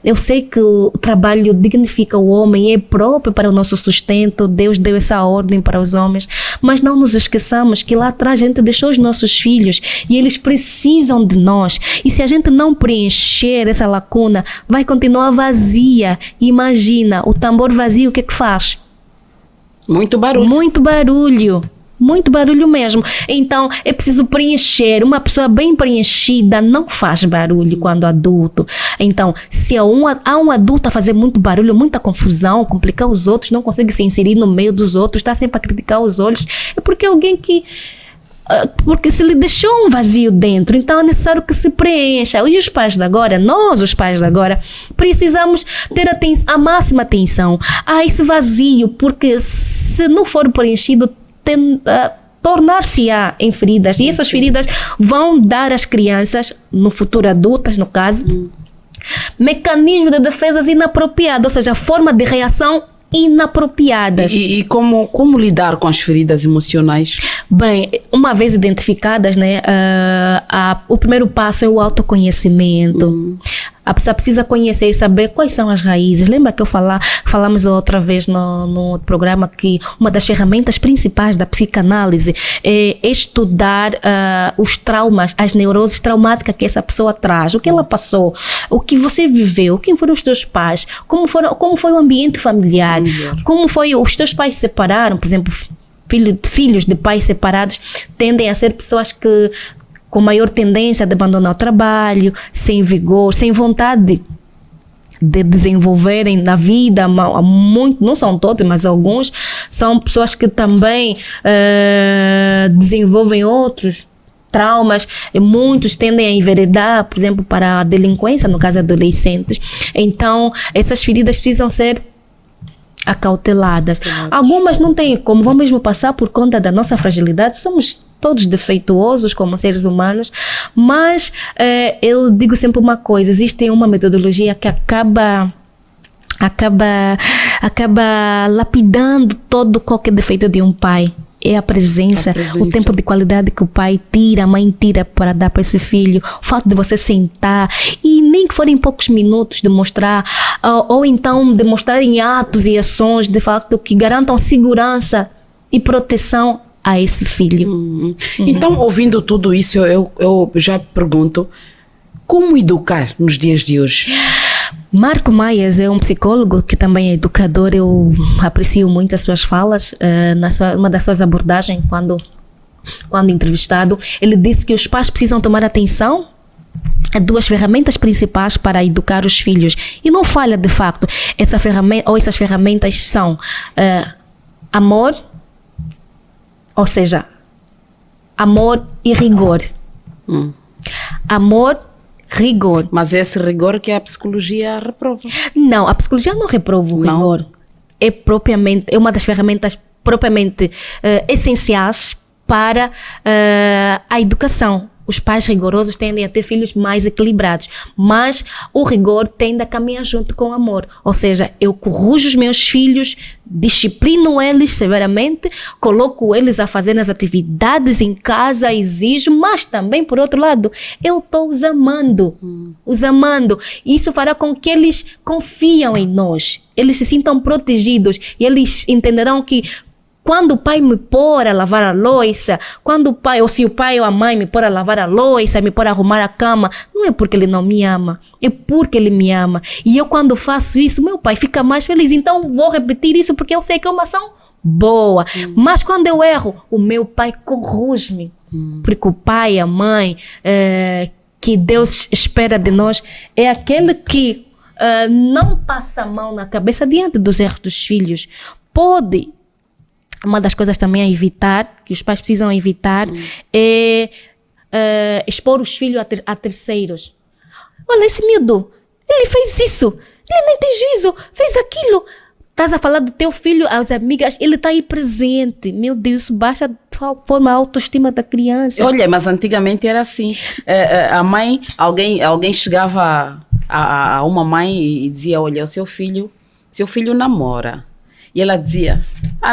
Eu sei que o trabalho dignifica o homem, é próprio para o nosso sustento, Deus deu essa ordem para os homens, mas não nos esqueçamos que lá atrás a gente deixou os nossos filhos e eles precisam de nós, e se a gente não preencher essa lacuna, vai continuar vazia. Imagina, o tambor vazio, o que é que faz? Muito barulho. Muito barulho mesmo. Então, é preciso preencher. Uma pessoa bem preenchida não faz barulho quando adulto. Então, se há um adulto a fazer muito barulho, muita confusão, complicar os outros, não consegue se inserir no meio dos outros, está sempre a criticar os outros, é porque é alguém que Porque se ele deixou um vazio dentro, então é necessário que se preencha. E os pais de agora, nós os pais de agora, precisamos ter a máxima atenção a esse vazio, porque se não for preenchido, tornar-se-á em feridas. E essas feridas vão dar às crianças, no futuro adultas, no caso, mecanismos de defesas inapropriados, ou seja, forma de reação inapropriadas. E como lidar com as feridas emocionais? Bem, uma vez identificadas, né, o primeiro passo é o autoconhecimento. A pessoa precisa conhecer e saber quais são as raízes. Lembra que falamos outra vez no programa que uma das ferramentas principais da psicanálise é estudar os traumas, as neuroses traumáticas que essa pessoa traz, o que ela passou, o que você viveu, quem foram os teus pais, como foi o ambiente familiar, como foi os teus pais se separaram, por exemplo, filhos de pais separados tendem a ser pessoas que com maior tendência de abandonar o trabalho, sem vigor, sem vontade de desenvolverem na vida. Muito, não são todos, mas alguns são pessoas que também desenvolvem outros traumas. E muitos tendem a enveredar, por exemplo, para a delinquência, no caso de adolescentes. Então, essas feridas precisam ser acauteladas. Algumas não têm como, vão mesmo passar por conta da nossa fragilidade. Somos todos defeituosos como seres humanos, mas eu digo sempre uma coisa: existe uma metodologia que acaba lapidando todo qualquer defeito de um pai. É a presença, o tempo de qualidade que o pai tira, a mãe tira para dar para esse filho, o fato de você sentar e nem que forem poucos minutos demonstrar, ou então demonstrar em atos e ações de facto que garantam segurança e proteção a esse filho. Então, ouvindo tudo isso, eu já pergunto: como educar nos dias de hoje? Marco Maias é um psicólogo que também é educador. Eu aprecio muito as suas falas. Uma das suas abordagens, quando entrevistado, ele disse que os pais precisam tomar atenção a duas ferramentas principais para educar os filhos. E não falha, de facto. Essas ferramentas são amor, ou seja, amor e rigor. Amor, rigor. Mas esse rigor que a psicologia reprova. Não, a psicologia não reprova o rigor. É uma das ferramentas propriamente essenciais para a educação. Os pais rigorosos tendem a ter filhos mais equilibrados, mas o rigor tende a caminhar junto com o amor. Ou seja, eu corrijo os meus filhos, disciplino eles severamente, coloco eles a fazer as atividades em casa, exijo, mas também, por outro lado, eu estou os amando. Isso fará com que eles confiam em nós, eles se sintam protegidos e eles entenderão que quando o pai me pôr a lavar a louça, se o pai ou a mãe me pôr a lavar a louça, me pôr a arrumar a cama, não é porque ele não me ama, é porque ele me ama. E eu, quando faço isso, meu pai fica mais feliz. Então vou repetir isso porque eu sei que é uma ação boa. Mas quando eu erro, o meu pai corrige-me. Porque o pai, a mãe, que Deus espera de nós, é aquele que não passa a mão na cabeça diante dos erros dos filhos. Uma das coisas também a evitar, que os pais precisam evitar, é expor os filhos a terceiros. Olha, esse miúdo, ele fez isso, ele nem tem juízo, fez aquilo. Estás a falar do teu filho às amigas, ele está aí presente. Meu Deus, baixa de forma a autoestima da criança. Olha, mas antigamente era assim. A mãe, alguém chegava a uma mãe e dizia: olha, seu filho namora. E ela dizia: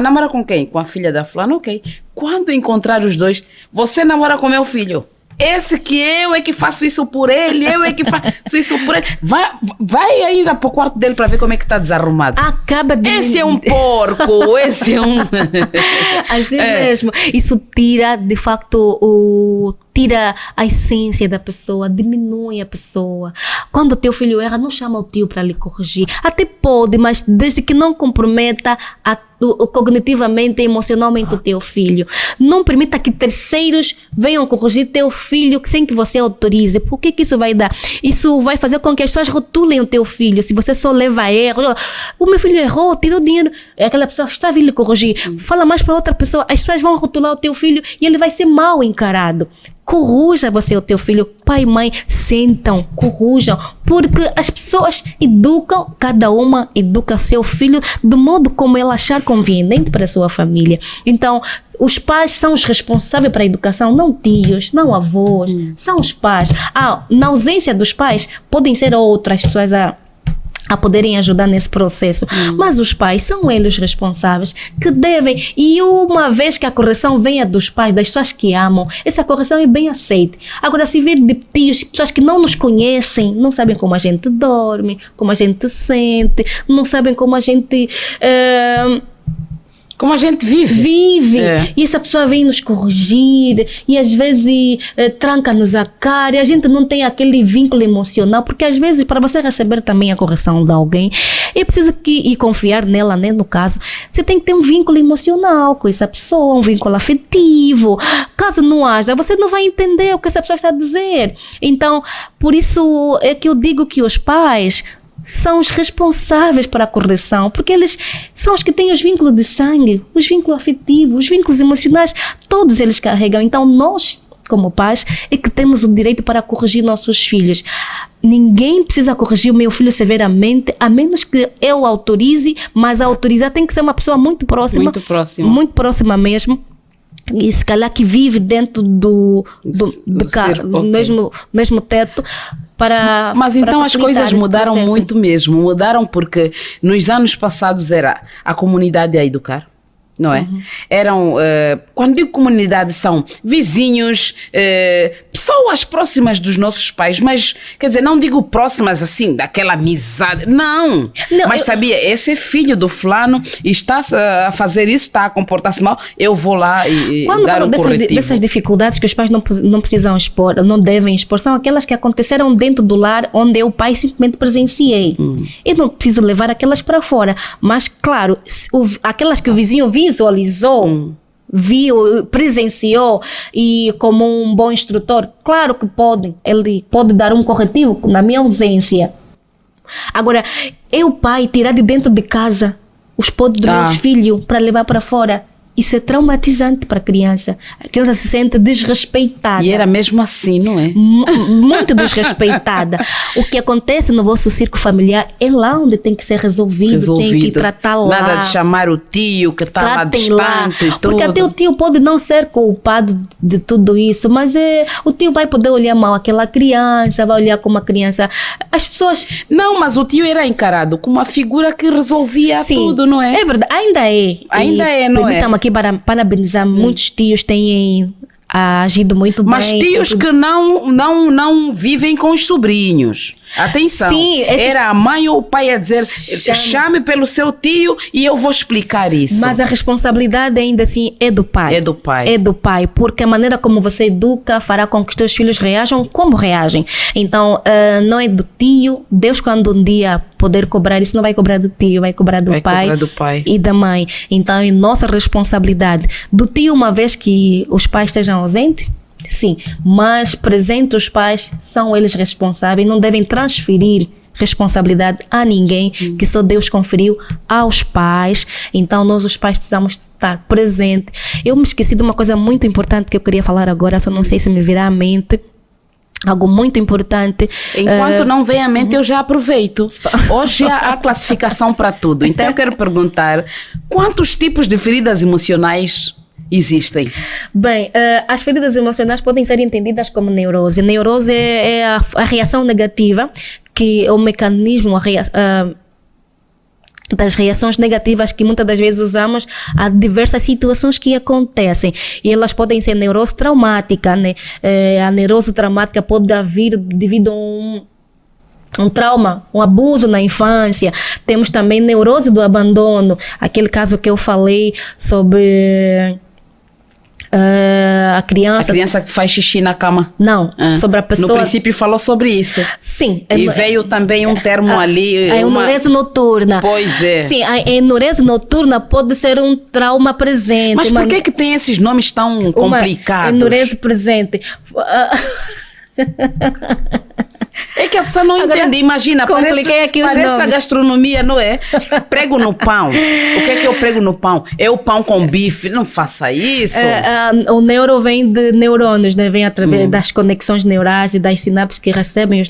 namora com quem? Com a filha da fulana? Ok. Quando encontrar os dois, você namora com meu filho. Esse que eu é que faço isso por ele, eu é que faço isso por ele. Vai aí para o quarto dele para ver como é que está desarrumado. Esse é um porco, esse é um... Assim mesmo. Isso tira, de facto, tira a essência da pessoa, diminui a pessoa. Quando o teu filho erra, não chama o tio para lhe corrigir. Até pode, mas desde que não comprometa a cognitivamente e emocionalmente o teu filho. Não permita que terceiros venham corrigir teu filho sem que você autorize. Por que isso vai dar? Isso vai fazer com que as pessoas rotulem o teu filho. Se você só leva erro, o meu filho errou, tirou dinheiro, aquela pessoa está vindo lhe corrigir. Fala mais para outra pessoa, as pessoas vão rotular o teu filho e ele vai ser mal encarado. Corruja você o teu filho. Pai e mãe, sentam, corrujam, porque as pessoas educam, cada uma educa seu filho do modo como ela achar conveniente para a sua família. Então, os pais são os responsáveis para a educação, não tios, não avós, são os pais. Na ausência dos pais, podem ser outras pessoas a poderem ajudar nesse processo. Mas os pais são eles os responsáveis que devem, e uma vez que a correção venha dos pais, das pessoas que amam, essa correção é bem aceita. Agora, se vir de tios, pessoas que não nos conhecem, não sabem como a gente dorme, como a gente sente, não sabem como a gente... como a gente vive. E essa pessoa vem nos corrigir e às vezes tranca-nos a cara e a gente não tem aquele vínculo emocional, porque às vezes para você receber também a correção de alguém é preciso e confiar nela, né, no caso, você tem que ter um vínculo emocional com essa pessoa, um vínculo afetivo. Caso não haja, você não vai entender o que essa pessoa está a dizer. Então, por isso é que eu digo que os pais são os responsáveis para a correção, porque eles são os que têm os vínculos de sangue, os vínculos afetivos, os vínculos emocionais, todos eles carregam. Então nós, como pais, é que temos o direito para corrigir nossos filhos. Ninguém precisa corrigir o meu filho severamente, a menos que eu autorize, mas a autorizar tem que ser uma pessoa muito próxima. Muito próxima mesmo. E se calhar que vive dentro do mesmo teto. Mas então as coisas mudaram muito mesmo. Mudaram porque nos anos passados era a comunidade a educar, não é? Eram, quando digo comunidade, são vizinhos, pessoas próximas dos nossos pais, mas, quer dizer, não digo próximas assim, daquela amizade, não mas sabia, esse é filho do fulano e está a fazer isso, está a comportar-se mal, eu vou lá e dar um corretivo. Dessas dificuldades que os pais não precisam expor, não devem expor, são aquelas que aconteceram dentro do lar onde eu, pai, simplesmente presenciei. Eu não preciso levar aquelas para fora, mas, claro, aquelas que o vizinho visualizou, viu, presenciou e como um bom instrutor, claro que ele pode dar um corretivo na minha ausência. Agora, eu, pai, tirar de dentro de casa os podres do meu filho para levar para fora, isso é traumatizante para a criança. A criança se sente desrespeitada. E era mesmo assim, não é? Muito desrespeitada. O que acontece no vosso círculo familiar é lá onde tem que ser resolvido. Tem que tratar lá. Nada de chamar o tio que está lá distante e tudo. Porque até o tio pode não ser culpado de tudo isso, mas o tio vai poder olhar mal aquela criança, vai olhar como a criança... As pessoas... Não, mas o tio era encarado como uma figura que resolvia tudo, não é? É verdade, ainda é, não é? Permita-me aqui para parabenizar, muitos tios têm agido muito bem. Mas tios que não vivem com os sobrinhos. Atenção, era a mãe ou o pai a dizer chame pelo seu tio e eu vou explicar isso. Mas a responsabilidade ainda assim é do pai. É do pai. É do pai, porque a maneira como você educa fará com que os teus filhos reajam como reagem. Então, não é do tio. Deus, quando um dia poder cobrar isso, não vai cobrar do tio, vai cobrar do pai e da mãe. Então, é nossa responsabilidade. Do tio, uma vez que os pais estejam ausentes, sim, mas presente os pais, são eles responsáveis, não devem transferir responsabilidade a ninguém, que só Deus conferiu aos pais. Então nós os pais precisamos estar presentes. Eu me esqueci de uma coisa muito importante que eu queria falar agora, só não sei se me virá à mente. Algo muito importante. Enquanto não vem à mente, eu já aproveito. Hoje há classificação para tudo. Então eu quero perguntar, quantos tipos de feridas emocionais existem? Bem, as feridas emocionais podem ser entendidas como neurose. Neurose é a reação negativa, que é o mecanismo das reações negativas que muitas das vezes usamos a diversas situações que acontecem. E elas podem ser neurose traumática, né? A neurose traumática pode vir devido a um trauma, um abuso na infância. Temos também neurose do abandono, aquele caso que eu falei sobre A criança que faz xixi na cama. Não, sobre a pessoa... No princípio falou sobre isso. Sim. E veio também um termo ali... A enurese noturna. Pois é. Sim, a enurese noturna pode ser um trauma presente. Mas por que tem esses nomes tão complicados? Enurese presente. É que a pessoa não entende. Imagina, parece a gastronomia, não é? Prego no pão. O que é o prego no pão? É o pão com bife. Não faça isso. O neuro vem de neurônios, né? Vem através das conexões neurais e das sinapses que recebem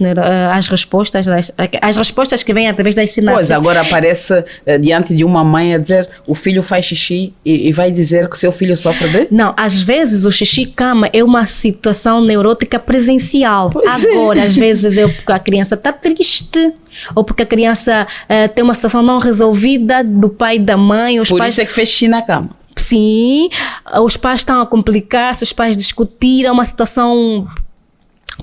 as respostas que vêm através das sinapses. Pois, agora aparece diante de uma mãe a dizer o filho faz xixi e vai dizer que o seu filho sofre de... Não, às vezes o xixi-cama é uma situação neurótica presencial. Agora, às vezes porque a criança está triste, ou porque a criança tem uma situação não resolvida do pai e da mãe. Por isso é que fez xixi na cama. Sim, os pais estão a complicar-se, os pais discutiram uma situação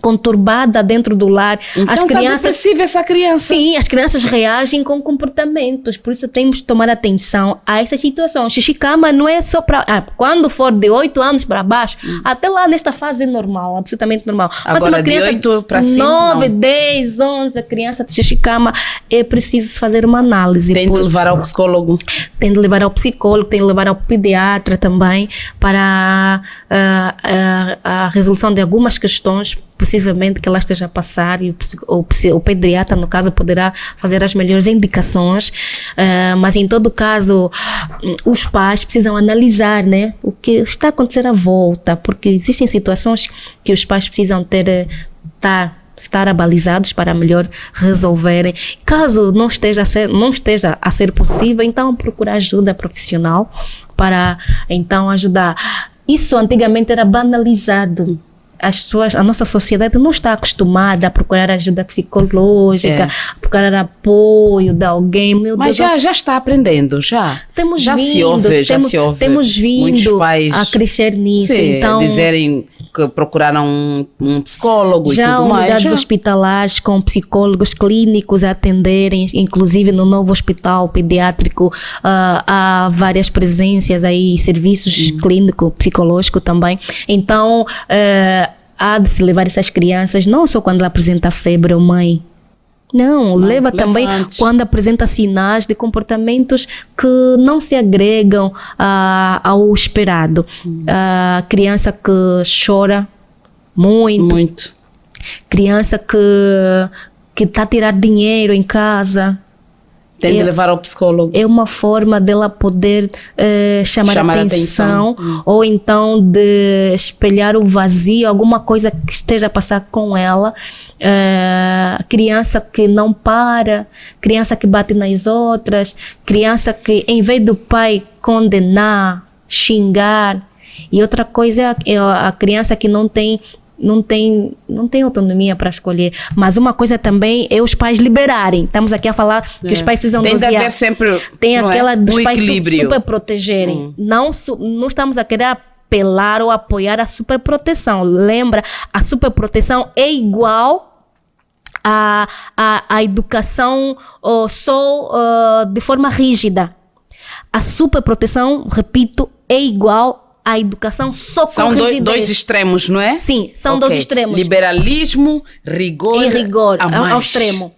conturbada dentro do lar. Então as crianças, tá depressiva essa criança. Sim, as crianças reagem com comportamentos, por isso temos que tomar atenção a essa situação. Xixi-cama não é só para... quando for de 8 anos para baixo, até lá nesta fase é normal, absolutamente normal. Agora, mas uma criança de 8 para cima, 9, 10, 11, a criança de xixi-cama, é preciso fazer uma análise. Tem de levar ao psicólogo. Tem de levar ao psicólogo, tem de levar ao pediatra também, para a resolução de algumas questões, possivelmente que ela esteja a passar, e o pediatra, no caso, poderá fazer as melhores indicações, mas em todo caso os pais precisam analisar, né, o que está a acontecer à volta, porque existem situações que os pais precisam estar abalizados para melhor resolverem. Caso não esteja a ser possível, então procurar ajuda profissional para então ajudar. Isso antigamente era banalizado. A nossa sociedade não está acostumada a procurar ajuda psicológica, a procurar apoio de alguém. Mas já está aprendendo, já. Se ouve. Temos vindo a crescer nisso. Sim, então, dizerem que procuraram um psicólogo e tudo mais. Já unidades hospitalares com psicólogos clínicos a atenderem, inclusive no novo hospital pediátrico há várias presenças aí, serviços clínico, psicológico também. Então, há de se levar essas crianças, não só quando ela apresenta febre ou mãe. Não, leva também antes, quando apresenta sinais de comportamentos que não se agregam ao esperado. A criança que chora muito. Criança que está a tirar dinheiro em casa. Tem de levar ao psicólogo. É uma forma dela poder chamar a atenção. Ou então de espelhar o vazio, alguma coisa que esteja a passar com ela. Criança que não para, criança que bate nas outras, criança que, em vez do pai condenar, xingar, e outra coisa é a criança que não tem autonomia para escolher. Mas uma coisa também é os pais liberarem. Estamos aqui a falar que os pais precisam dosear. Tem de haver sempre dos pais equilíbrio. Super protegerem. Não estamos a querer apelar ou apoiar a superproteção. Lembra, a superproteção é igual a educação de forma rígida. A superproteção, repito, é igual a educação só com rigidez. São dois extremos, não é? Sim, são dois extremos. Liberalismo, rigor. E rigor, ao extremo.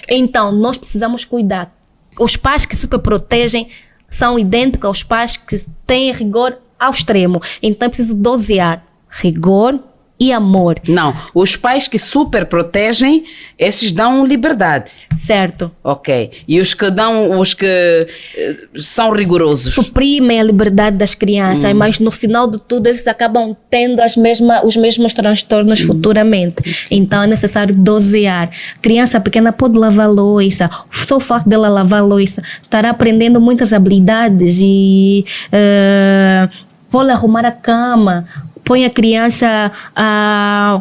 Então, nós precisamos cuidar. Os pais que superprotegem são idênticos aos pais que têm rigor ao extremo. Então, é preciso dosear rigor e amor. Não, os pais que super protegem, esses dão liberdade. Certo. Ok. E os que são rigorosos? Suprimem a liberdade das crianças, mas no final de tudo eles acabam tendo os mesmos transtornos futuramente. Então é necessário dosear. Criança pequena pode lavar louça. Só o fato dela lavar louça estará aprendendo muitas habilidades e pode arrumar a cama. Põe a criança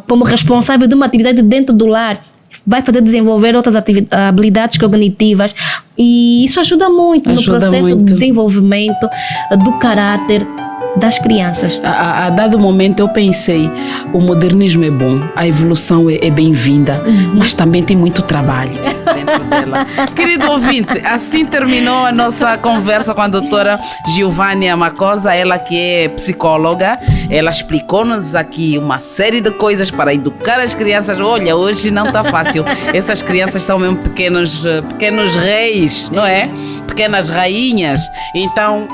como responsável de uma atividade dentro do lar, vai fazer desenvolver outras habilidades cognitivas, e isso ajuda muito no processo de desenvolvimento do caráter das crianças. A dado momento eu pensei, o modernismo é bom, a evolução é bem-vinda, mas também tem muito trabalho. dentro dela. Querido ouvinte, assim terminou a nossa conversa com a doutora Giovânia Macosa, ela que é psicóloga. Ela explicou-nos aqui uma série de coisas para educar as crianças. Olha, hoje não está fácil. Essas crianças são mesmo pequenos reis, não é? Pequenas rainhas. Então,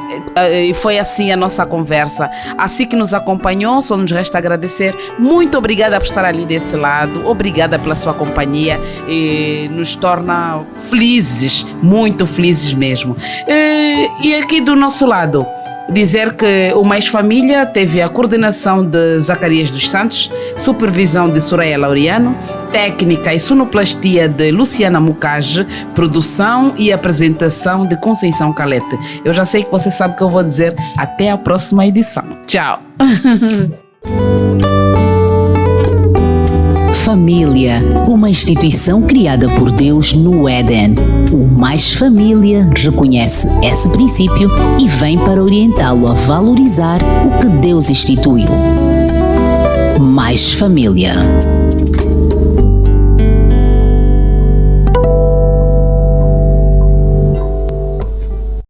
foi assim a nossa conversa. Assim que nos acompanhou, só nos resta agradecer. Muito obrigada por estar ali desse lado. Obrigada pela sua companhia. E nos torna felizes, muito felizes mesmo. E aqui do nosso lado, dizer que o Mais Família teve a coordenação de Zacarias dos Santos, supervisão de Soraya Laureano, técnica e sonoplastia de Luciana Mucage, produção e apresentação de Conceição Calete. Eu já sei que você sabe o que eu vou dizer. Até a próxima edição. Tchau! Família, uma instituição criada por Deus no Éden. O Mais Família reconhece esse princípio e vem para orientá-lo a valorizar o que Deus instituiu. Mais Família.